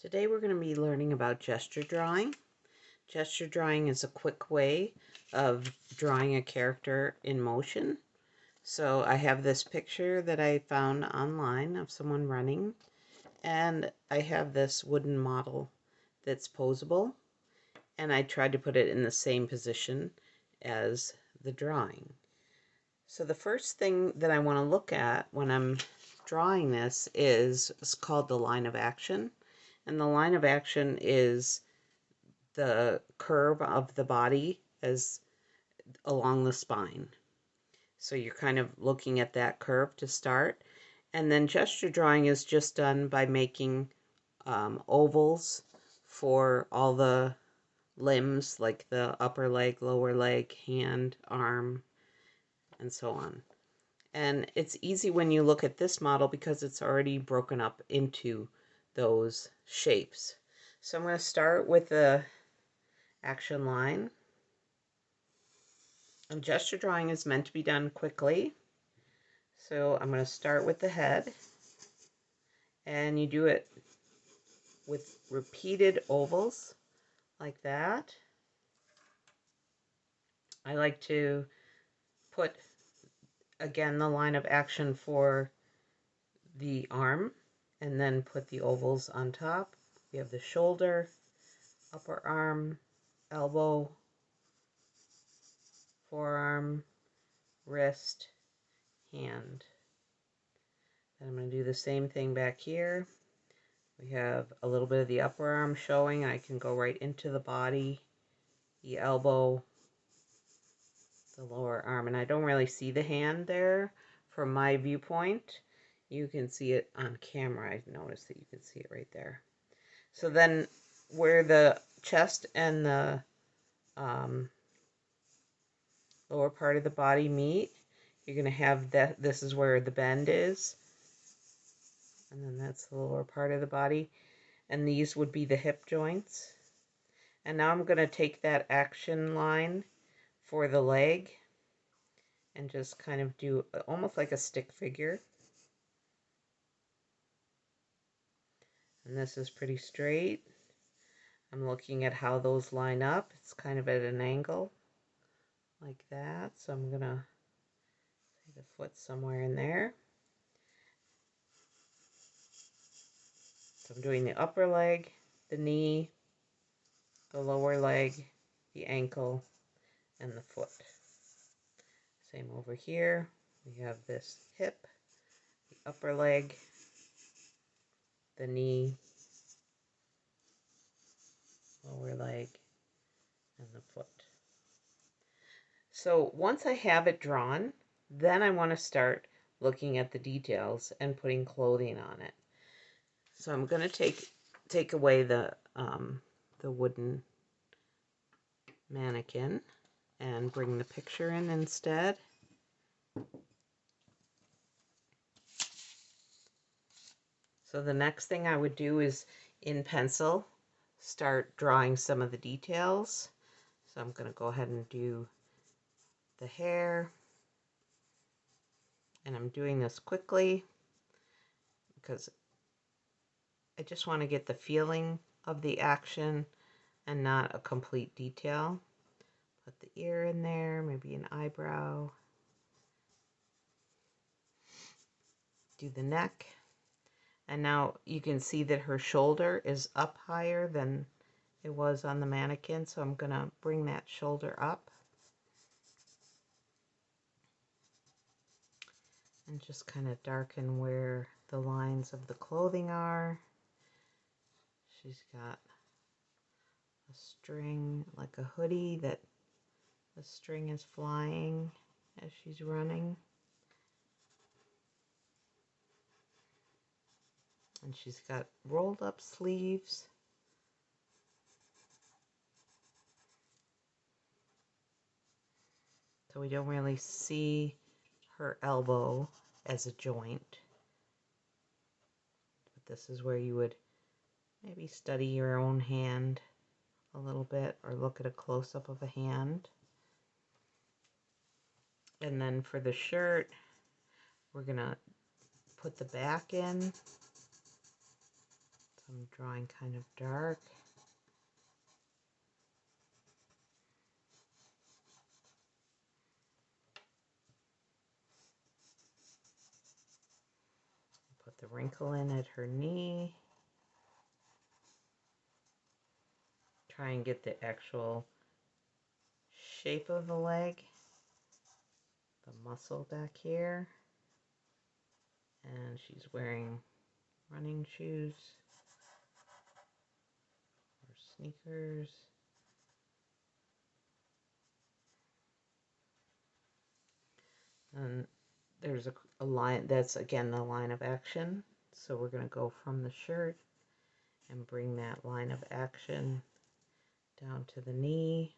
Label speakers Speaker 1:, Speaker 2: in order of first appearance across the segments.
Speaker 1: Today we're going to be learning about gesture drawing. Gesture drawing is a quick way of drawing a character in motion. So I have this picture that I found online of someone running, and I have this wooden model that's posable, and I tried to put it in the same position as the drawing. So the first thing that I want to look at when I'm drawing this is it's called the line of action. And the line of action is the curve of the body as along the spine. So you're kind of looking at that curve to start. And then gesture drawing is just done by making ovals for all the limbs, like the upper leg, lower leg, hand, arm, and so on. And it's easy when you look at this model because it's already broken up into those shapes. So I'm going to start with the action line. And gesture drawing is meant to be done quickly. So I'm going to start with the head. And you do it with repeated ovals like that. I like to put, again, the line of action for the arm and then put the ovals on top. We have the shoulder, upper arm, elbow, forearm, wrist, hand. And I'm going to do the same thing back here. We have a little bit of the upper arm showing. I can go right into the body, the elbow, the lower arm. And I don't really see the hand there from my viewpoint. You can see it on camera. I noticed that you can see it right there. So then where the chest and the lower part of the body meet, you're going to have that. This is where the bend is. And then that's the lower part of the body. And these would be the hip joints. And now I'm going to take that action line for the leg and just kind of do almost like a stick figure. And this is pretty straight. I'm looking at how those line up. It's kind of at an angle like that. So I'm going to say the foot somewhere in there. So I'm doing the upper leg, the knee, the lower leg, the ankle, and the foot. Same over here. We have this hip, the upper leg, the knee, lower leg, and the foot. So once I have it drawn, then I want to start looking at the details and putting clothing on it. So I'm going to take away the wooden mannequin and bring the picture in instead. So the next thing I would do is in pencil start drawing some of the details. So I'm going to go ahead and do the hair, and I'm doing this quickly because I just want to get the feeling of the action and not a complete detail. Put the ear in there, maybe an eyebrow. Do the neck. And now you can see that her shoulder is up higher than it was on the mannequin, so I'm going to bring that shoulder up. And just kind of darken where the lines of the clothing are. She's got a string, like a hoodie, that the string is flying as she's running. And she's got rolled up sleeves. So we don't really see her elbow as a joint. But this is where you would maybe study your own hand a little bit or look at a close-up of a hand. And then for the shirt, we're going to put the back in. So I'm drawing kind of dark. Put the wrinkle in at her knee. Try and get the actual shape of the leg, the muscle back here. And she's wearing running shoes or sneakers. And there's a line, that's again the line of action. So we're going to go from the shirt and bring that line of action down to the knee.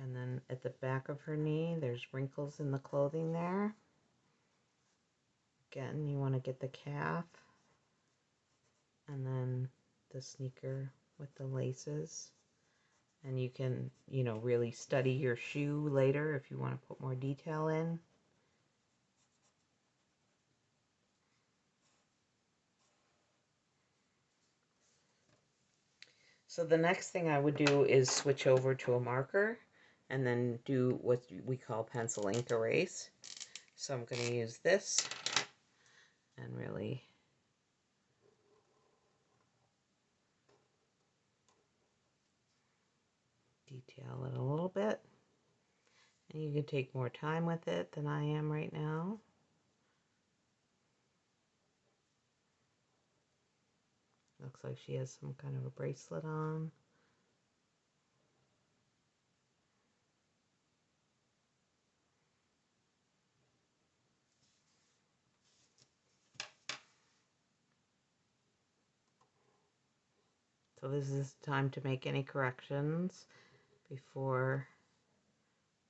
Speaker 1: And then at the back of her knee, there's wrinkles in the clothing there. Again, you want to get the calf and then the sneaker with the laces. And you can, you know, really study your shoe later if you want to put more detail in. So the next thing I would do is switch over to a marker and then do what we call pencil ink erase. So I'm going to use this and really detail it a little bit. And you can take more time with it than I am right now. Looks like she has some kind of a bracelet on. So this is time to make any corrections before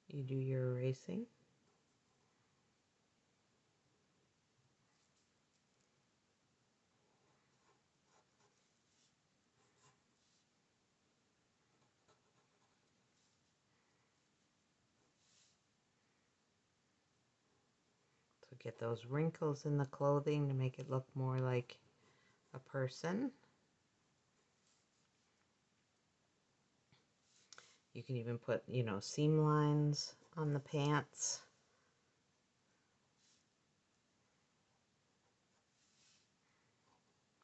Speaker 1: you do your erasing. So get those wrinkles in the clothing to make it look more like a person. You can even put, you know, seam lines on the pants.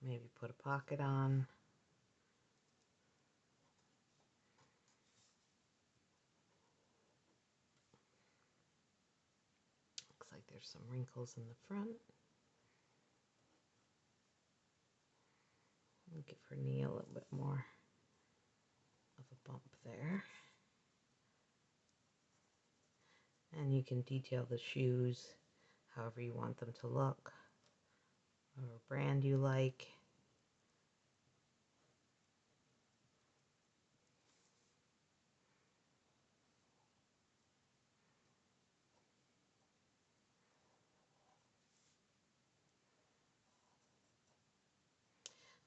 Speaker 1: Maybe put a pocket on. Looks like there's some wrinkles in the front. I'll give her knee a little bit more of a bump there. And you can detail the shoes however you want them to look, whatever brand you like.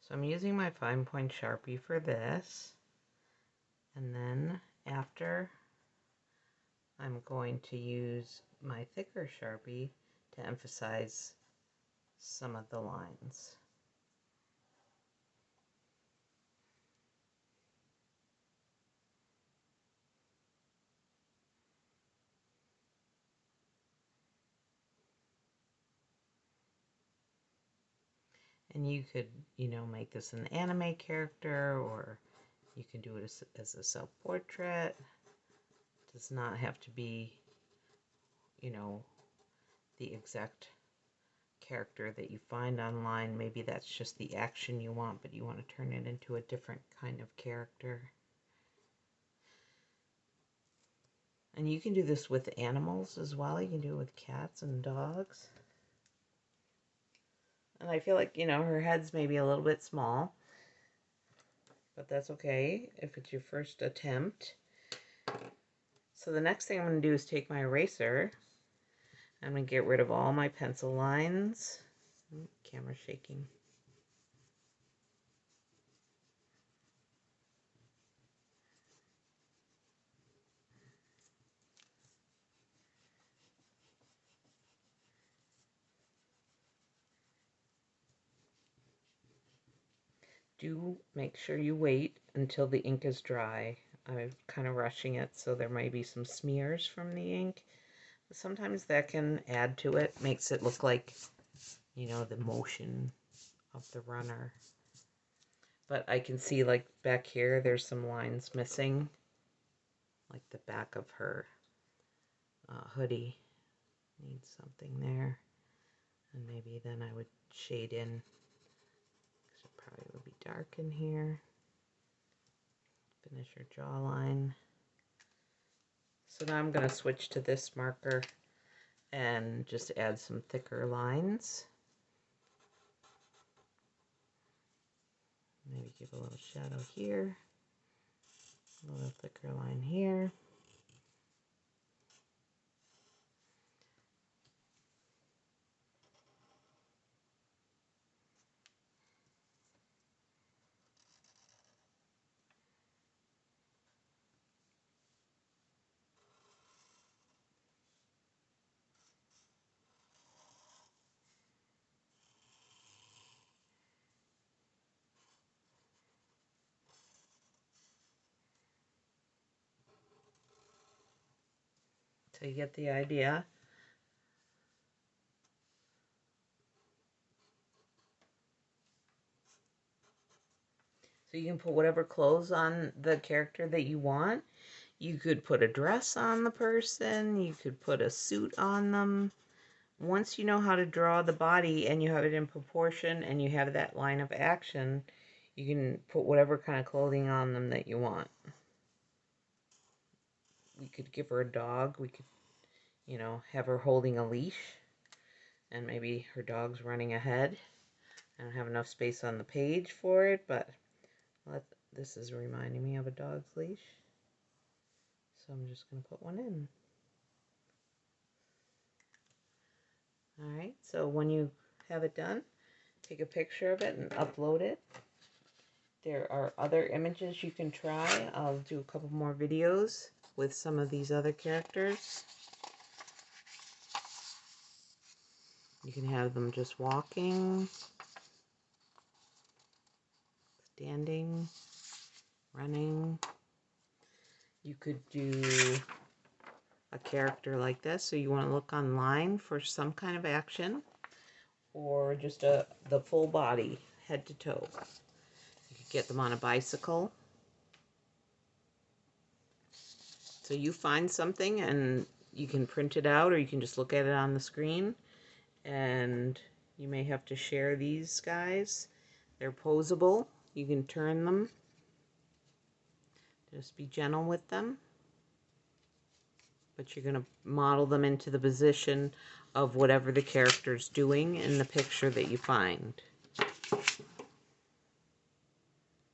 Speaker 1: So I'm using my fine point Sharpie for this, and then after I'm going to use my thicker Sharpie to emphasize some of the lines. And you could, you know, make this an anime character, or you can do it as a self-portrait. It does not have to be, you know, the exact character that you find online. Maybe that's just the action you want, but you want to turn it into a different kind of character. And you can do this with animals as well. You can do it with cats and dogs. And I feel like, you know, her head's maybe a little bit small, but that's okay if it's your first attempt. So the next thing I'm going to do is take my eraser. I'm going to get rid of all my pencil lines. Camera's shaking. do make sure you wait until the ink is dry. I'm kind of rushing it, so there may be some smears from the ink. Sometimes that can add to it, makes it look like, you know, the motion of the runner. But I can see, like, back here, there's some lines missing, like the back of her hoodie needs something there. And maybe then I would shade in, because it probably would be dark in here. Finish her jawline. So now I'm going to switch to this marker and just add some thicker lines. Maybe give a little shadow here, a little thicker line here. So you get the idea. So you can put whatever clothes on the character that you want. You could put a dress on the person. You could put a suit on them. Once you know how to draw the body and you have it in proportion and you have that line of action, you can put whatever kind of clothing on them that you want. We could give her a dog. We could, you know, have her holding a leash and maybe her dog's running ahead. I don't have enough space on the page for it, but this is reminding me of a dog's leash. So I'm just going to put one in. Alright, so when you have it done, take a picture of it and upload it. There are other images you can try. I'll do a couple more videos with some of these other characters. You can have them just walking, standing, running. You could do a character like this, so you want to look online for some kind of action, or just the full body, head to toe. You could get them on a bicycle. So you find something and you can print it out, or you can just look at it on the screen, and you may have to share these guys. They're posable. You can turn them. Just be gentle with them. But you're going to model them into the position of whatever the character's doing in the picture that you find.